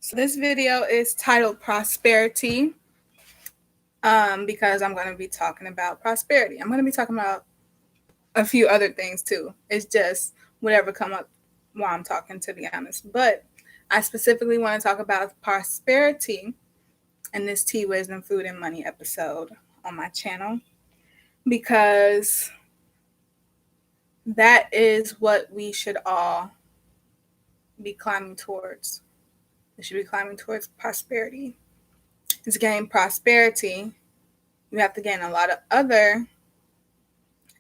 So this video is titled Prosperity because I'm going to be talking about prosperity. I'm going to be talking about a few other things too. It's just whatever come up while I'm talking, to be honest. But I specifically want to talk about prosperity in this Tea, Wisdom, Food, and Money episode on my channel because that is what we should all be climbing towards. We should be climbing towards prosperity. To gain prosperity, you have to gain a lot of other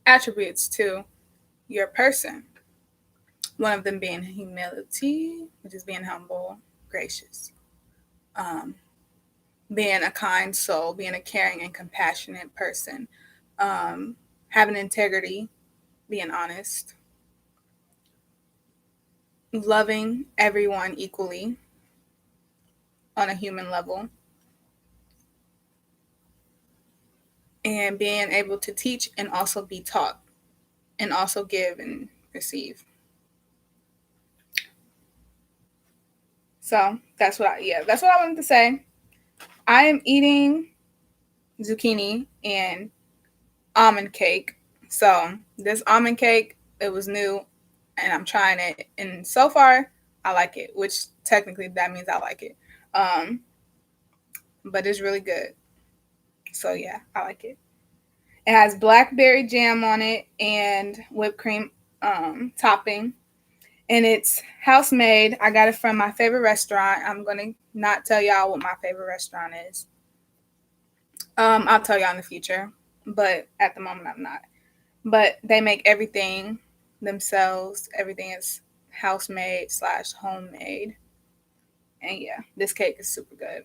attributes to your person. One of them being humility, which is being humble, gracious, being a kind soul, being a caring and compassionate person, having integrity, being honest, loving everyone equally on a human level, and being able to teach and also be taught, and also give and receive. So that's what I wanted to say. I am eating zucchini and almond cake. So this almond cake, it was new and I'm trying it. And so far I like it, which technically that means I like it. But it's really good. So yeah, I like it. It has blackberry jam on it and whipped cream topping. And it's house made. I got it from my favorite restaurant. I'm going to not tell y'all what my favorite restaurant is. I'll tell y'all in the future, but at the moment I'm not. But they make everything themselves. Everything is house made / homemade. And yeah, this cake is super good.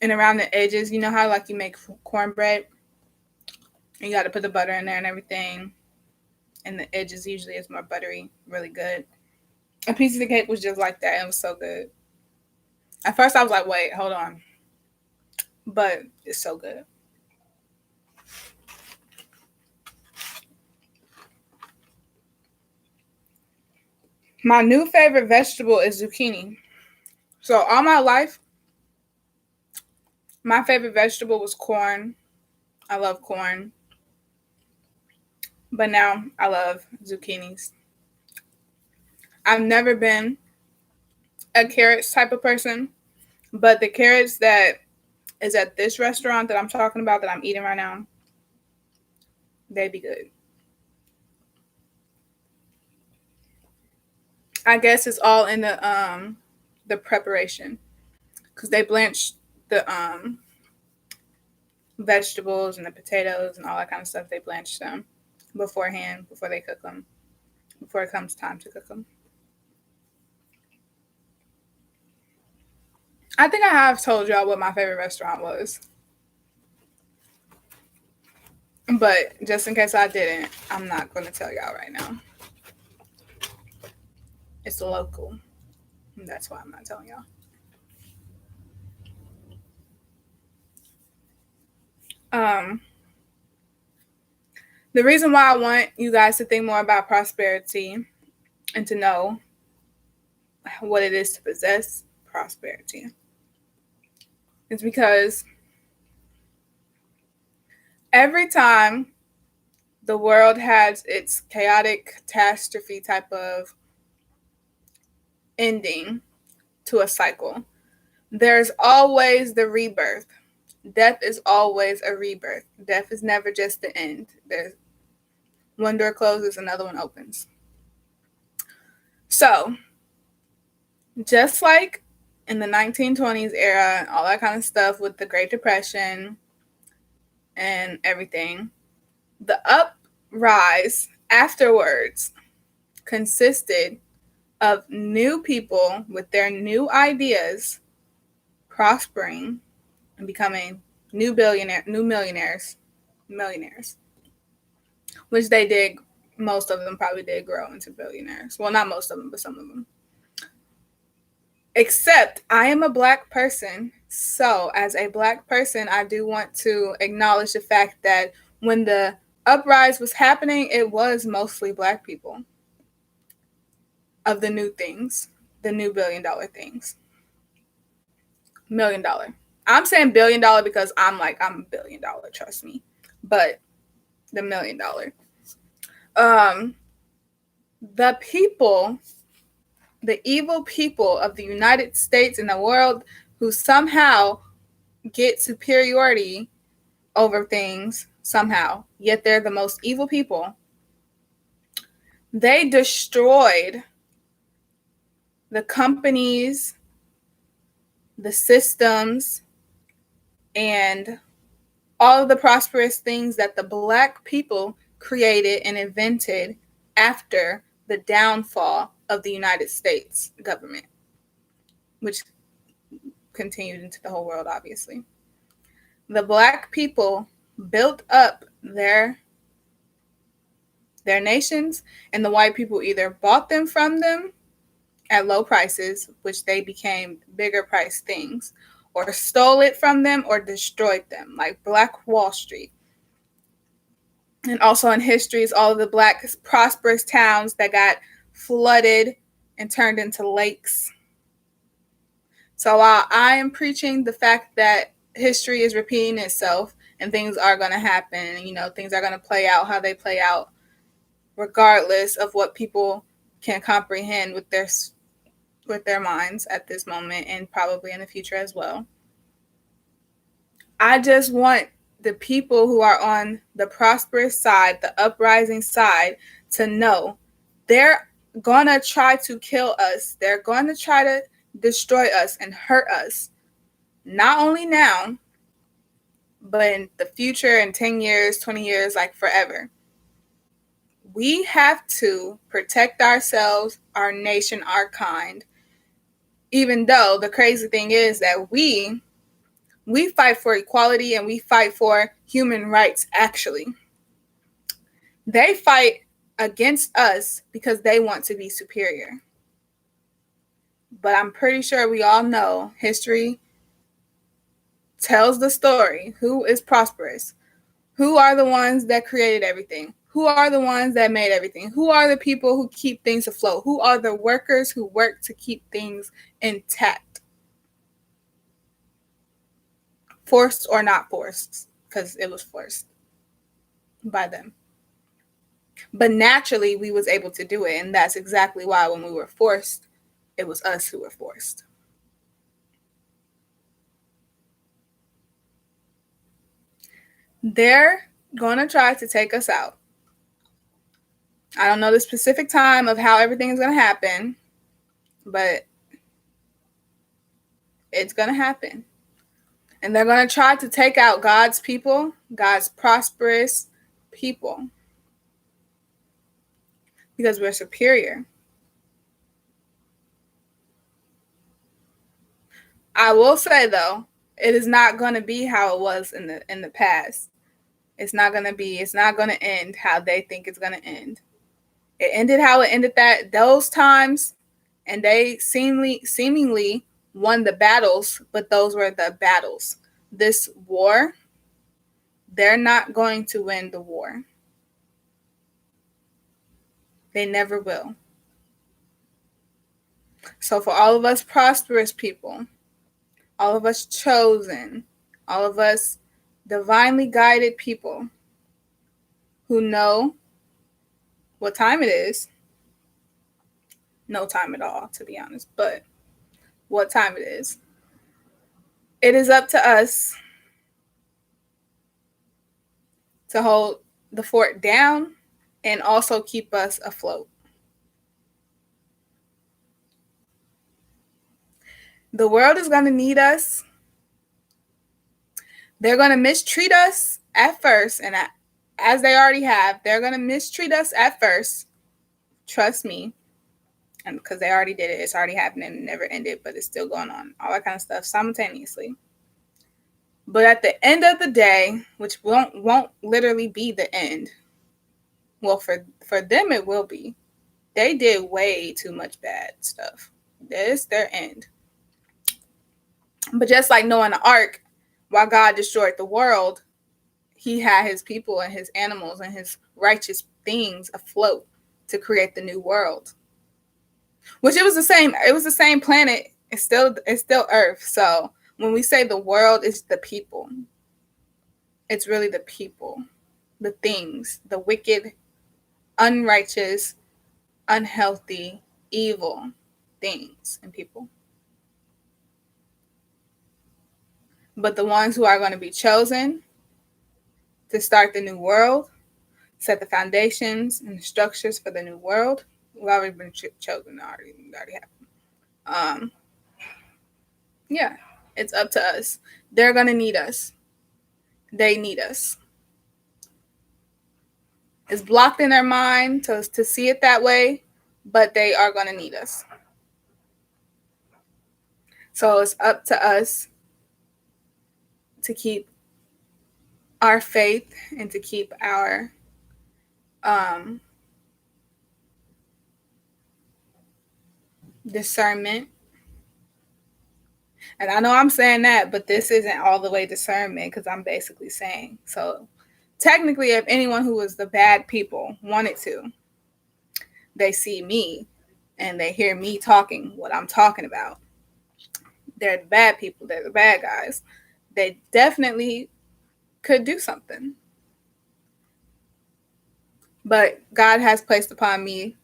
And around the edges, you know how like you make cornbread? You got to put the butter in there and everything. And the edges usually is more buttery, really good. A piece of the cake was just like that. It was so good. At first I was like, wait, hold on. But it's so good. My new favorite vegetable is zucchini. So all my life, my favorite vegetable was corn. I love corn. But now I love zucchinis. I've never been a carrots type of person, but the carrots that is at this restaurant that I'm talking about, that I'm eating right now, they be good. I guess it's all in the preparation, because they blanch the vegetables and the potatoes and all that kind of stuff. They blanch them beforehand before they cook them, before it comes time to cook them. I think I have told y'all what my favorite restaurant was. But just in case I didn't, I'm not going to tell y'all right now. It's local. And that's why I'm not telling y'all. The reason why I want you guys to think more about prosperity and to know what it is to possess prosperity is because every time the world has its chaotic catastrophe type of ending to a cycle, there's always the rebirth. Death is always a rebirth. Death is never just the end. There's one door closes, another one opens. So, just like in the 1920s era and all that kind of stuff with the Great Depression and everything, the uprise afterwards consisted of new people with their new ideas prospering and becoming new millionaires, which they did. Most of them probably did grow into billionaires. Well, not most of them, but some of them. Except I am a Black person. So as a Black person, I do want to acknowledge the fact that when the uprise was happening, it was mostly Black people of the new things. the new $1 billion things. $1 million. I'm saying $1 billion because I'm $1 billion, trust me. But the $1 million. The people, the evil people of the United States and the world who somehow get superiority over things somehow, yet they're the most evil people. They destroyed the companies, the systems, and all of the prosperous things that the Black people created and invented after the downfall of the United States government, which continued into the whole world, obviously. The Black people built up their nations, and the white people either bought them from them at low prices, which they became bigger price things, or stole it from them or destroyed them, like Black Wall Street. And also in history is all of the Black prosperous towns that got flooded and turned into lakes. So while I am preaching the fact that history is repeating itself and things are going to happen, things are going to play out how they play out, regardless of what people can comprehend with their minds at this moment and probably in the future as well. I just want the people who are on the prosperous side, the uprising side, to know they're going to try to kill us. They're going to try to destroy us and hurt us. Not only now, but in the future, in 10 years, 20 years, forever. We have to protect ourselves, our nation, our kind. Even though the crazy thing is that we fight for equality and we fight for human rights, actually. They fight against us because they want to be superior. But I'm pretty sure we all know history tells the story. Who is prosperous? Who are the ones that created everything? Who are the ones that made everything? Who are the people who keep things afloat? Who are the workers who work to keep things intact? Forced or not forced, because it was forced by them. But naturally, we was able to do it, and that's exactly why when we were forced, it was us who were forced. They're going to try to take us out. I don't know the specific time of how everything is going to happen, but it's going to happen. And they're going to try to take out God's people, God's prosperous people, because we're superior. I will say, though, it is not going to be how it was in the past. It's not going to end how they think it's going to end. It ended how it ended those times, and they seemingly won the battles, but those were the battles. This war, they're not going to win the war. They never will. So for all of us prosperous people, all of us chosen, all of us divinely guided people who know what time it is, no time at all, to be honest, but what time it is up to us to hold the fort down and also keep us afloat. The world is going to need us. They're going to mistreat us at first, and as they already have, they're going to mistreat us at first. Trust me. And because they already did it, it's already happening, it never ended, but it's still going on. All that kind of stuff simultaneously. But at the end of the day, which won't literally be the end. Well, for them, it will be. They did way too much bad stuff. This is their end. But just like Noah and the ark, while God destroyed the world, he had his people and his animals and his righteous things afloat to create the new world. Which it was the same planet. It's still Earth. So when we say the world is the people, it's really the people, the things, the wicked, unrighteous, unhealthy, evil things and people. But the ones who are going to be chosen to start the new world, set the foundations and the structures for the new world, we've already been chosen. Already happened. Yeah, it's up to us. They're going to need us. They need us. It's blocked in their mind to see it that way, but they are going to need us. So it's up to us to keep our faith and to keep our discernment. And I know I'm saying that, but this isn't all the way discernment because I'm basically saying. So technically, if anyone who was the bad people wanted to, they see me and they hear me talking what I'm talking about. They're the bad people. They're the bad guys. They definitely could do something. But God has placed upon me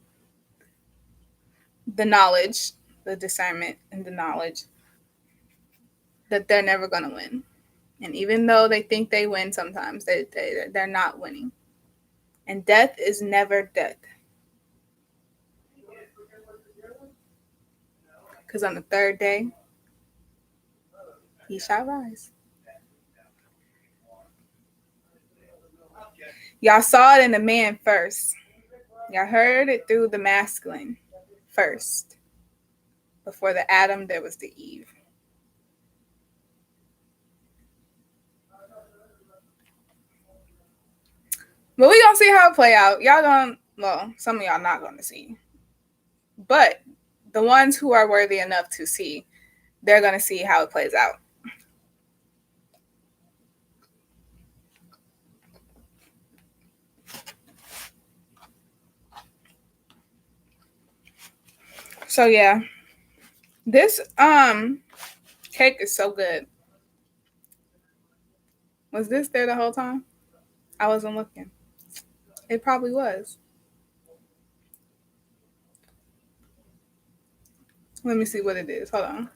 the knowledge, the discernment, and the knowledge that they're never going to win. And even though they think they win sometimes, they're not winning. And death is never death. Because on the third day, he shall rise. Y'all saw it in the man first. Y'all heard it through the masculine first. Before the Adam, there was the Eve. But we gonna see how it play out. Y'all gonna, well, some of y'all not gonna see. But the ones who are worthy enough to see, they're gonna see how it plays out. So yeah. This cake is so good. Was this there the whole time? I wasn't looking. It probably was. Let me see what it is. Hold on.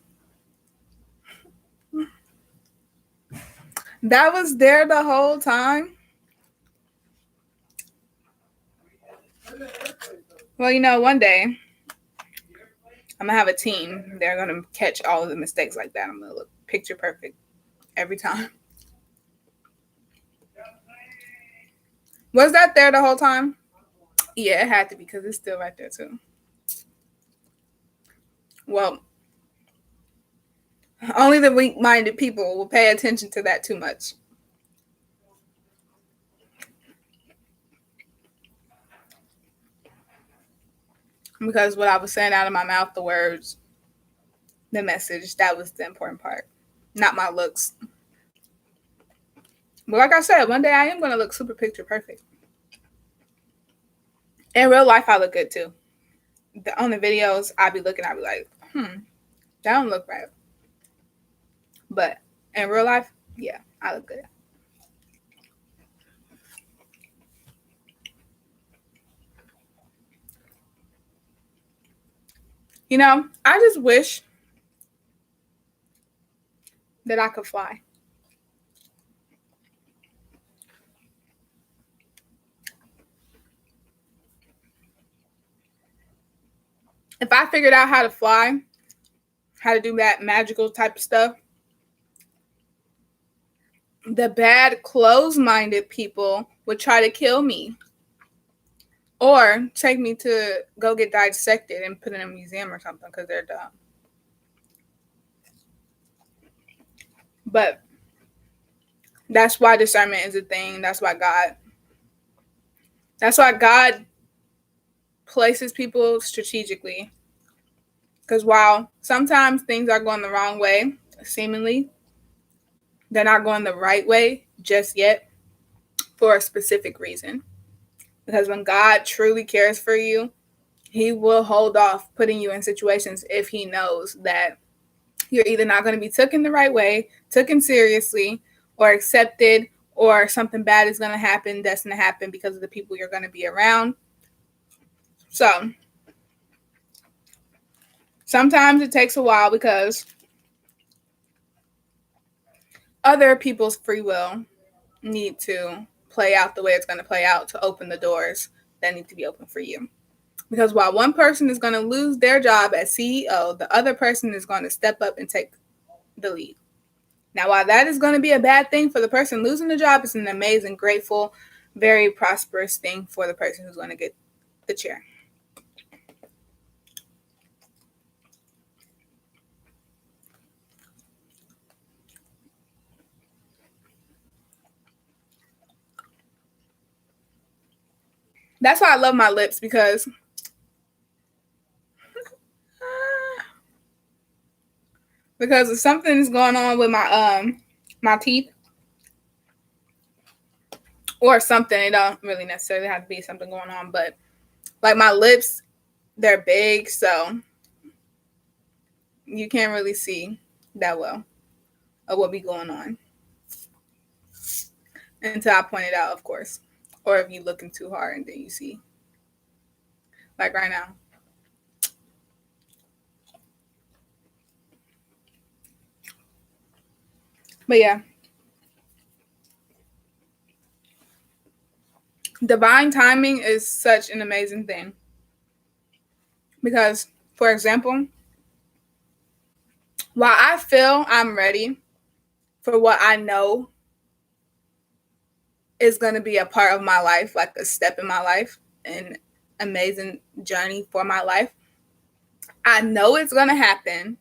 That was there the whole time? Well, you know, one day I'm going to have a team. They're going to catch all of the mistakes like that. I'm going to look picture perfect every time. Was that there the whole time? Yeah, it had to be because it's still right there too. Well, only the weak-minded people will pay attention to that too much. Because what I was saying out of my mouth, the words, the message, that was the important part, not my looks. But like I said, one day I am going to look super picture perfect. In real life, I look good too. On the videos, I be looking, I be like, that don't look right. But in real life, yeah, I look good. You know, I just wish that I could fly. If I figured out how to fly, how to do that magical type of stuff, the bad, closed-minded people would try to kill me or take me to go get dissected and put in a museum or something because they're dumb. But that's why discernment is a thing. That's why God places people strategically. Because while sometimes things are going the wrong way, seemingly, they're not going the right way just yet for a specific reason. Because when God truly cares for you, he will hold off putting you in situations if he knows that you're either not going to be taken the right way, taken seriously, or accepted, or something bad is going to happen that's going to happen because of the people you're going to be around. So sometimes it takes a while because other people's free will need to play out the way it's going to play out to open the doors that need to be open for you. Because while one person is going to lose their job as CEO, the other person is going to step up and take the lead. Now, while that is going to be a bad thing for the person losing the job, it's an amazing, grateful, very prosperous thing for the person who's going to get the chair. That's why I love my lips, because if something is going on with my teeth or something, it don't really necessarily have to be something going on, but like my lips, they're big, so you can't really see that well of what be going on until I point it out, of course, or if you looking too hard and then you see, like right now. But yeah, divine timing is such an amazing thing because, for example, while I feel I'm ready for what I know is going to be a part of my life, like a step in my life, an amazing journey for my life, I know it's going to happen.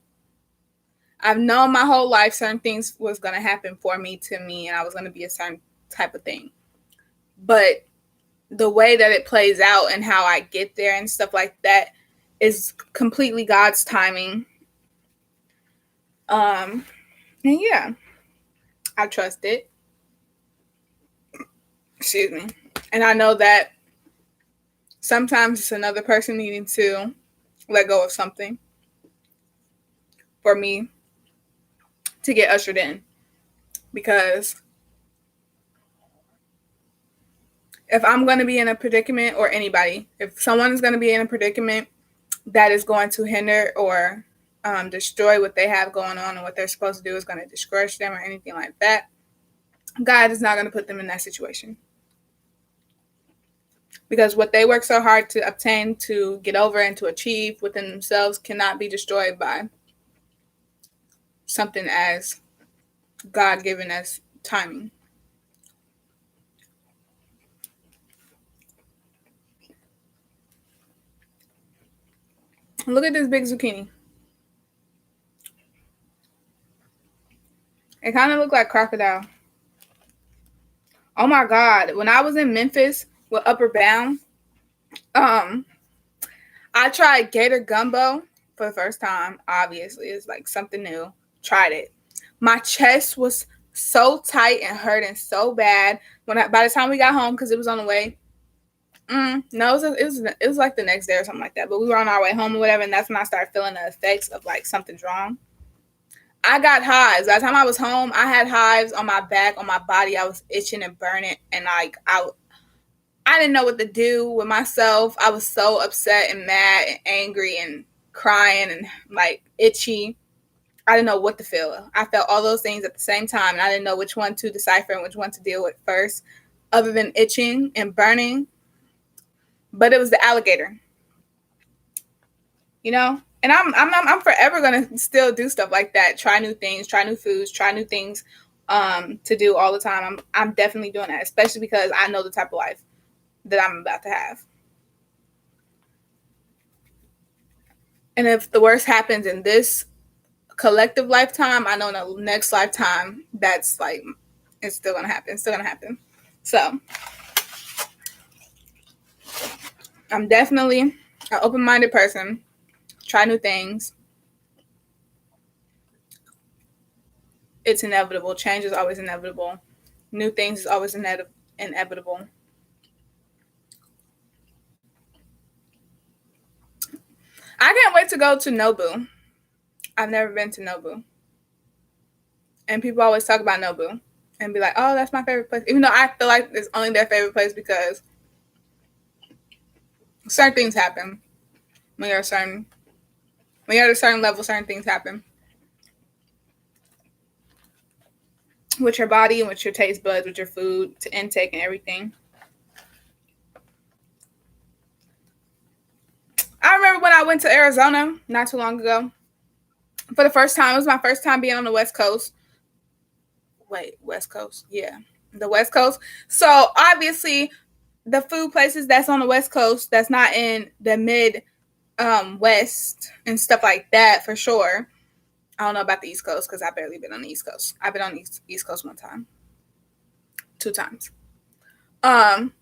I've known my whole life certain things was going to happen for me, to me, and I was going to be a certain type of thing. But the way that it plays out and how I get there and stuff like that is completely God's timing. And yeah, I trust it. Excuse me. And I know that sometimes it's another person needing to let go of something for me to get ushered in. Because if I'm going to be in a predicament, or anybody, if someone is going to be in a predicament that is going to hinder or destroy what they have going on and what they're supposed to do, is going to discourage them or anything like that, God is not going to put them in that situation. Because what they work so hard to obtain, to get over, and to achieve within themselves cannot be destroyed by something as God-given as timing. Look at this big zucchini. It kind of looked like crocodile. Oh my God. When I was in Memphis with Upper Bound, I tried gator gumbo for the first time. Obviously, it's like something new. Tried it. My chest was so tight and hurting so bad by the time we got home, because it was on the way. No, it was like the next day or something like that. But we were on our way home or whatever, and that's when I started feeling the effects of like something's wrong. I got hives. By the time I was home, I had hives on my back, on my body. I was itching and burning, and like I didn't know what to do with myself. I was so upset and mad and angry and crying and like itchy. I didn't know what to feel. I felt all those things at the same time, and I didn't know which one to decipher and which one to deal with first, other than itching and burning. But it was the alligator, you know. And I'm forever gonna still do stuff like that. Try new things, try new foods, try new things to do all the time. I'm definitely doing that, especially because I know the type of life that I'm about to have. And if the worst happens in this collective lifetime, I know in the next lifetime, that's like, it's still gonna happen. It's still gonna happen. So I'm definitely an open-minded person. Try new things. It's inevitable. Change is always inevitable. New things is always inevitable. I can't wait to go to Nobu. I've never been to Nobu. And people always talk about Nobu and be like, oh, that's my favorite place. Even though I feel like it's only their favorite place because certain things happen when you're at a certain level, certain things happen with your body and with your taste buds, with your food to intake and everything. I remember when I went to Arizona not too long ago for the first time. It was my first time being on the West Coast. West Coast? Yeah, the West Coast. So obviously, the food places that's on the West Coast that's not in the mid West and stuff like that for sure. I don't know about the East Coast because I've barely been on the East Coast. I've been on the East Coast one time, 2 times. But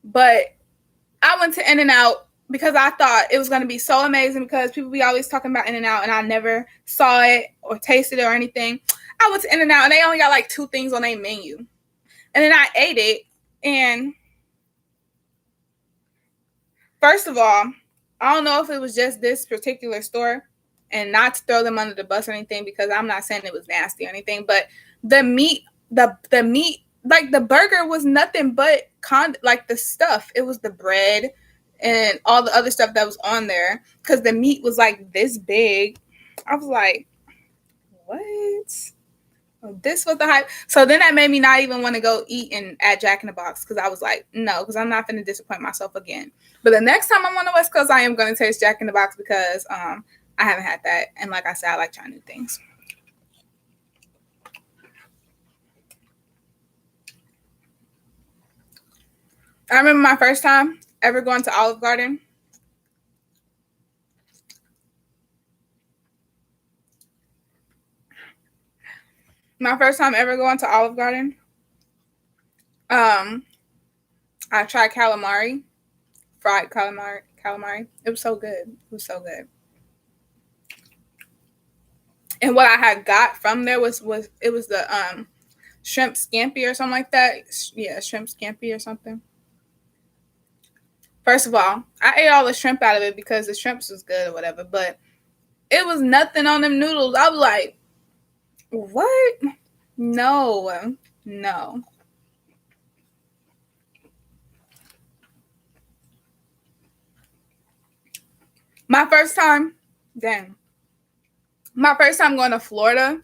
I went to In-N-Out because I thought it was going to be so amazing because people be always talking about In-N-Out and I never saw it or tasted it or anything. I went to In-N-Out and they only got like 2 things on their menu. And then I ate it. And first of all, I don't know if it was just this particular store and not to throw them under the bus or anything because I'm not saying it was nasty or anything, but the meat, like the burger was nothing but like the stuff. It was the bread and all the other stuff that was on there because the meat was like this big. I was like, what? This was the hype. So then that made me not even want to go eat at Jack in the Box because I was like, no, because I'm not going to disappoint myself again. But the next time I'm on the West Coast, I am going to taste Jack in the Box because I haven't had that. And like I said, I like trying new things. I remember my first time ever going to Olive Garden. My first time ever going to Olive Garden. I tried calamari, fried calamari. It was so good. It was so good. And what I had got from there was the shrimp scampi or something like that. Yeah, shrimp scampi or something. First of all, I ate all the shrimp out of it because the shrimps was good or whatever, but it was nothing on them noodles. I was like, what? No. My first time going to Florida,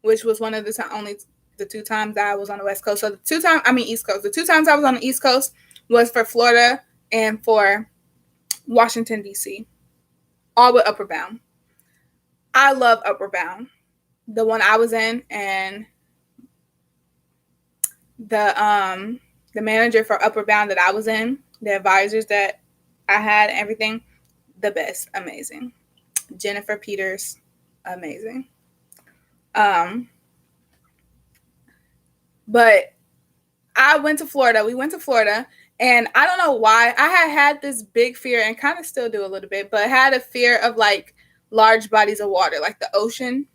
which was one of only the 2 times that I was on the West Coast. So East Coast. The 2 times I was on the East Coast was for Florida and for Washington, D.C. All with Upward Bound. I love Upward Bound. The one I was in and the manager for Upward Bound that I was in, the advisors that I had, everything, the best, amazing. Jennifer Peters, amazing. But I went to Florida. We went to Florida, and I don't know why. I had this big fear, and kind of still do a little bit, but had a fear of like large bodies of water, like the ocean,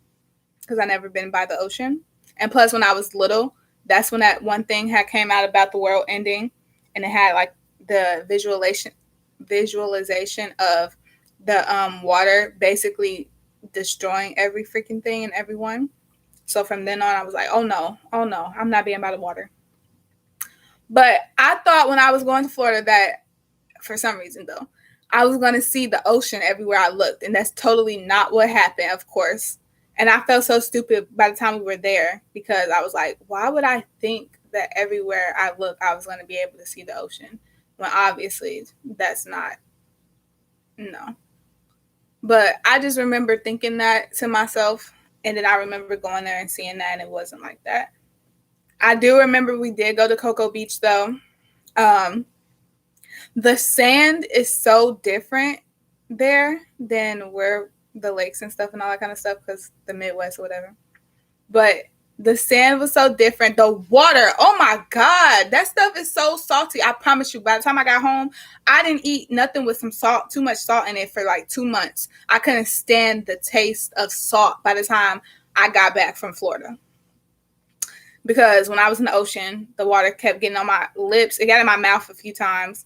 because I never been by the ocean. And plus, when I was little, that's when that one thing had came out about the world ending, and it had like the visualization of the water basically destroying every freaking thing and everyone. So from then on, I was like, oh no, I'm not being by the water. But I thought when I was going to Florida that, for some reason though, I was going to see the ocean everywhere I looked. And that's totally not what happened, of course. And I felt so stupid by the time we were there because I was like, why would I think that everywhere I look, I was going to be able to see the ocean? When obviously that's not, no. But I just remember thinking that to myself. And then I remember going there and seeing that, and it wasn't like that. I do remember we did go to Cocoa Beach, though. The sand is so different there than where the lakes and stuff and all that kind of stuff because the Midwest or whatever. But the sand was so different. The water, oh my God, that stuff is so salty. I promise you, by the time I got home, I didn't eat nothing with too much salt in it for like 2 months. I couldn't stand the taste of salt by the time I got back from Florida. Because when I was in the ocean, the water kept getting on my lips. It got in my mouth a few times,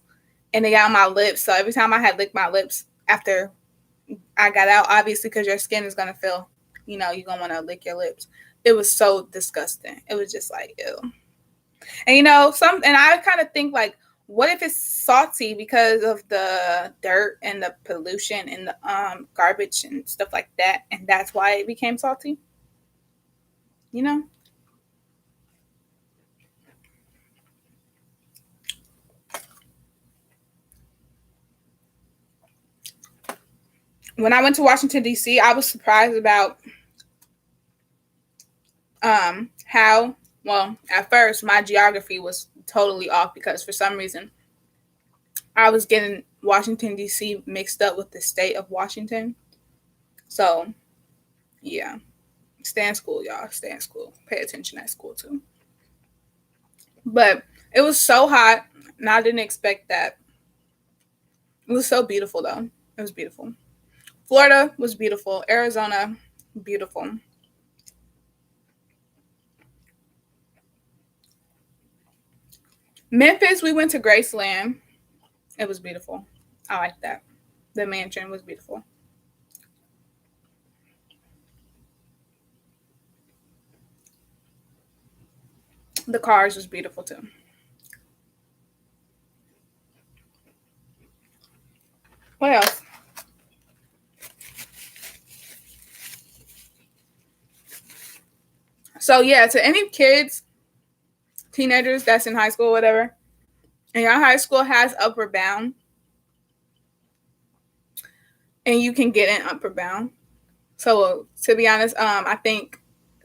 and it got on my lips. So every time I had licked my lips, after I got out, obviously, because your skin is gonna feel, you're gonna want to lick your lips. It was so disgusting. It was just like ew. And I kind of think like, what if it's salty because of the dirt and the pollution and the garbage and stuff like that, and that's why it became salty? You know? When I went to Washington D.C., I was surprised about how well, at first my geography was totally off because for some reason I was getting Washington D.C. mixed up with the state of Washington. So yeah, stay in school, y'all. Stay in school. Pay attention at school too. But it was so hot, and I didn't expect that. It was so beautiful, though. It was beautiful. Florida was beautiful. Arizona, beautiful. Memphis, we went to Graceland. It was beautiful. I like that. The mansion was beautiful. The cars was beautiful too. What else? So yeah, to any kids, teenagers that's in high school, whatever, and your high school has Upward Bound, and you can get in Upward Bound. So to be honest, I think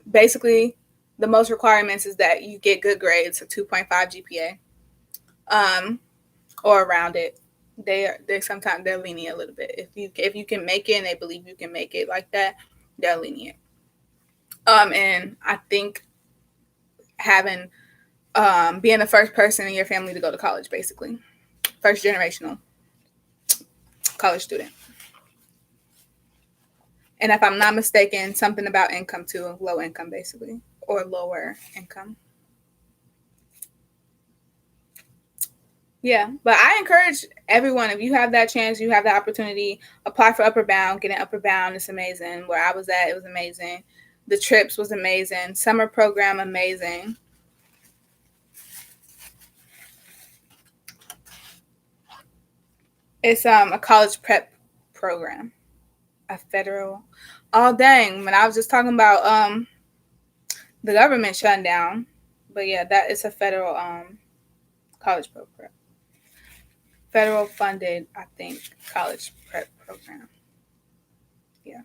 basically the most requirements is that you get good grades, a 2.5 GPA, or around it. They sometimes they're lenient a little bit. If you can make it and they believe you can make it like that, they're lenient. And I think having being the first person in your family to go to college, basically, first generational college student. And if I'm not mistaken, something about income too, low income basically, or lower income. Yeah, but I encourage everyone, if you have that chance, you have the opportunity, apply for Upward Bound, get an Upward Bound. It's amazing. Where I was at, it was amazing. The trips was amazing. Summer program, amazing. It's a college prep program, a federal. Oh dang! When I was just talking about the government shutting down, but yeah, that is a federal college program, federal funded, I think, college prep program. Yeah.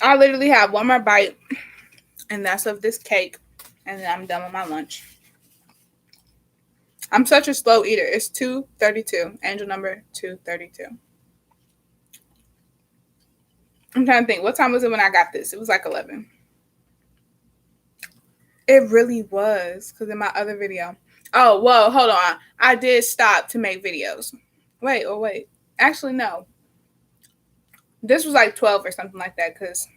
I literally have one more bite, and that's of this cake, and then I'm done with my lunch. I'm such a slow eater. It's 2:32. Angel number 2:32. I'm trying to think. What time was it when I got this? It was like 11. It really was, because in my other video. Oh, whoa, hold on. I did stop to make videos. Wait. Actually, no. This was like 12 or something like that, because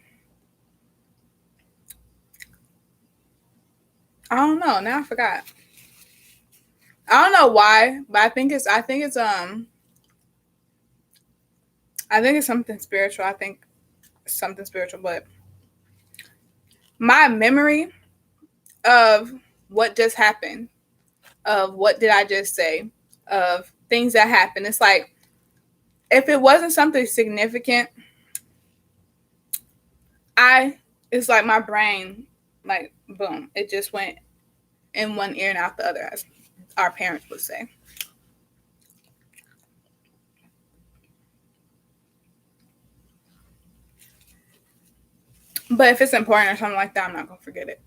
I don't know. Now I forgot. I don't know why, but I think it's something spiritual. I think something spiritual, but my memory of what just happened, of what did I just say, of things that happened, it's like if it wasn't something significant, it's like my brain, like boom, it just went in one ear and out the other, as our parents would say. But if it's important or something like that, I'm not gonna forget it.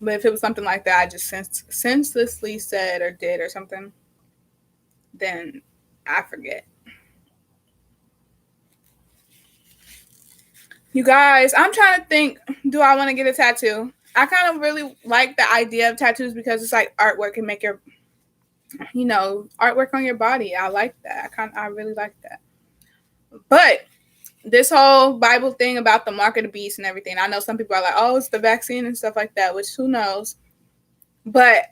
But if it was something like that, I just senselessly said or did or something, then I forget. You guys, I'm trying to think, do I want to get a tattoo? I kind of really like the idea of tattoos because it's like artwork and make your, artwork on your body. I like that. I really like that. But this whole Bible thing about the mark of the beast and everything, I know some people are like, oh, it's the vaccine and stuff like that, which who knows. But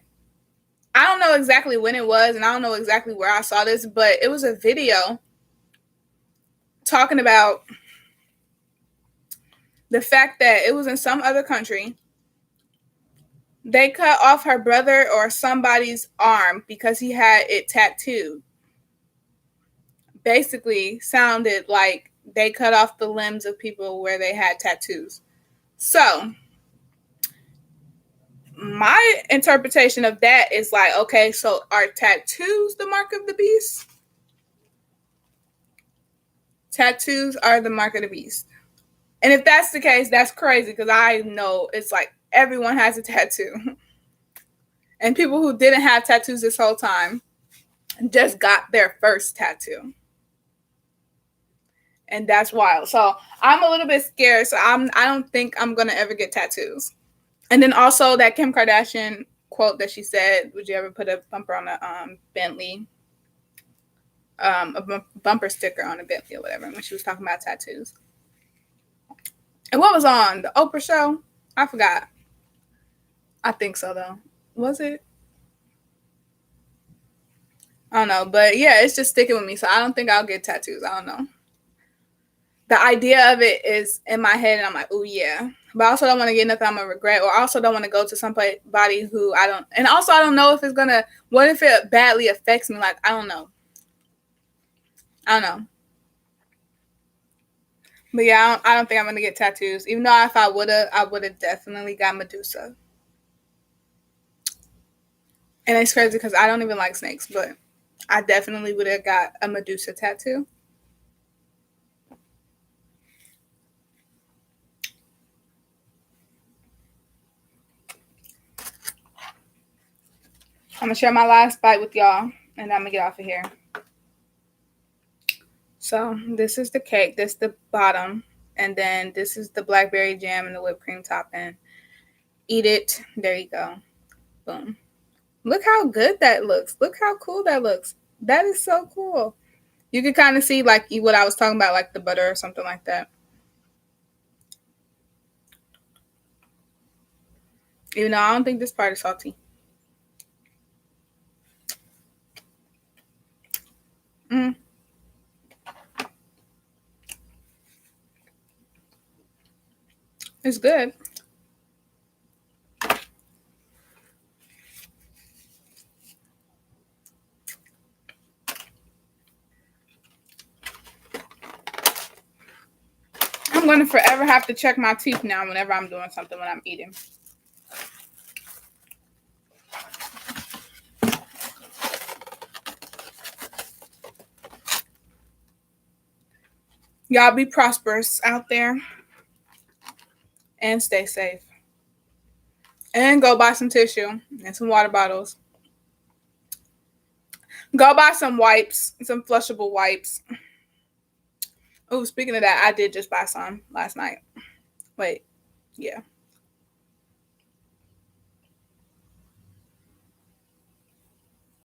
I don't know exactly when it was, and I don't know exactly where I saw this, but it was a video talking about the fact that it was in some other country. They cut off her brother or somebody's arm because he had it tattooed. Basically, sounded like they cut off the limbs of people where they had tattoos. So, my interpretation of that is like, okay, so are tattoos the mark of the beast? Tattoos are the mark of the beast. And if that's the case, that's crazy because I know it's like everyone has a tattoo. And people who didn't have tattoos this whole time just got their first tattoo. And that's wild. So I'm a little bit scared. So I don't think I'm gonna ever get tattoos. And then also that Kim Kardashian quote that she said, "Would you ever put a bumper on a Bentley, a bumper sticker on a Bentley or whatever?" When she was talking about tattoos. And what was on the Oprah show? I forgot. I think so though. Was it? I don't know, but yeah, it's just sticking with me. So I don't think I'll get tattoos. I don't know. The idea of it is in my head, and I'm like, oh yeah. But I also don't want to get nothing I'm gonna regret, or I also don't want to go to somebody who I don't. And also, I don't know if it's gonna. What if it badly affects me? Like, I don't know. I don't know. But yeah, I don't think I'm gonna get tattoos. Even though if I would have definitely got Medusa. And it's crazy because I don't even like snakes, but I definitely would have got a Medusa tattoo. I'm gonna share my last bite with y'all, and I'm gonna get off of here. So this is the cake. This is the bottom, and then this is the blackberry jam and the whipped cream topping. Eat it. There you go. Boom. Look how good that looks. Look how cool that looks. That is so cool. You can kind of see like what I was talking about, like the butter or something like that. Even though I don't think this part is salty. Mm. It's good. I'm going to forever have to check my teeth now whenever I'm doing something when I'm eating. Y'all be prosperous out there and stay safe. And go buy some tissue and some water bottles. Go buy some wipes, some flushable wipes. Oh, speaking of that, I did just buy some last night. Wait, yeah.